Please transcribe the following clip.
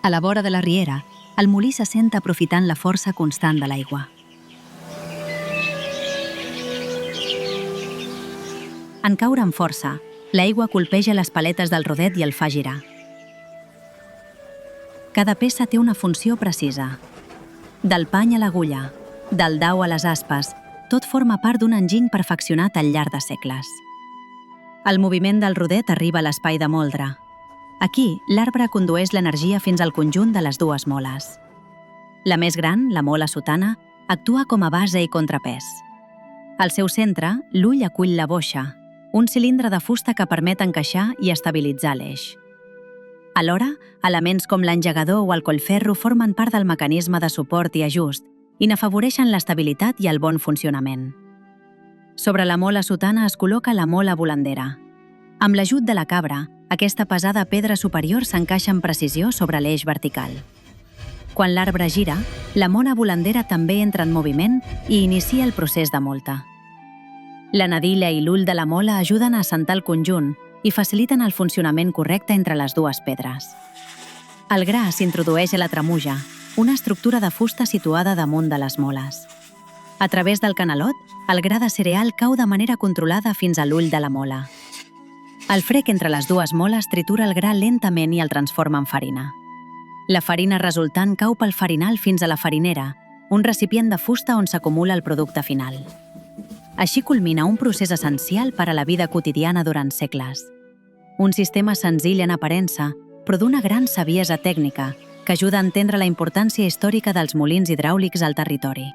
A la vora de la riera, el molí s'assent aprofitant la força constant de l'aigua. En caure amb força, l'aigua colpeja les paletes del rodet i el fa girar. Cada peça té una funció precisa. Del pany a l'agulla, del dau a les aspes, tot forma part d'un enginy perfeccionat al llarg de segles. El moviment del rodet arriba a l'espai de moldre. Aquí, l'arbre condueix l'energia fins al conjunt de les dues moles. La més gran, la mola sotana, actua com a base i contrapès. Al seu centre, l'ull acull la boixa, un cilindre de fusta que permet encaixar i estabilitzar l'eix. Alhora, elements com l'engegador o el collferro formen part del mecanisme de suport i ajust i n'afavoreixen l'estabilitat i el bon funcionament. Sobre la mola sotana es col·loca la mola volandera. Amb l'ajut de la cabra, aquesta pesada pedra superior s'encaixa amb precisió sobre l'eix vertical. Quan l'arbre gira, la mola volandera també entra en moviment i inicia el procés de molta. La nadilla i l'ull de la mola ajuden a assentar el conjunt i faciliten el funcionament correcte entre les dues pedres. El gra s'introdueix a la tremuja, una estructura de fusta situada damunt de les moles. A través del canalot, el gra de cereal cau de manera controlada fins a l'ull de la mola. El frec entre les dues moles tritura el gra lentament i el transforma en farina. La farina resultant cau pel farinal fins a la farinera, un recipient de fusta on s'acumula el producte final. Així culmina un procés essencial per a la vida quotidiana durant segles. Un sistema senzill en aparença, però d'una gran saviesa tècnica que ajuda a entendre la importància històrica dels molins hidràulics al territori.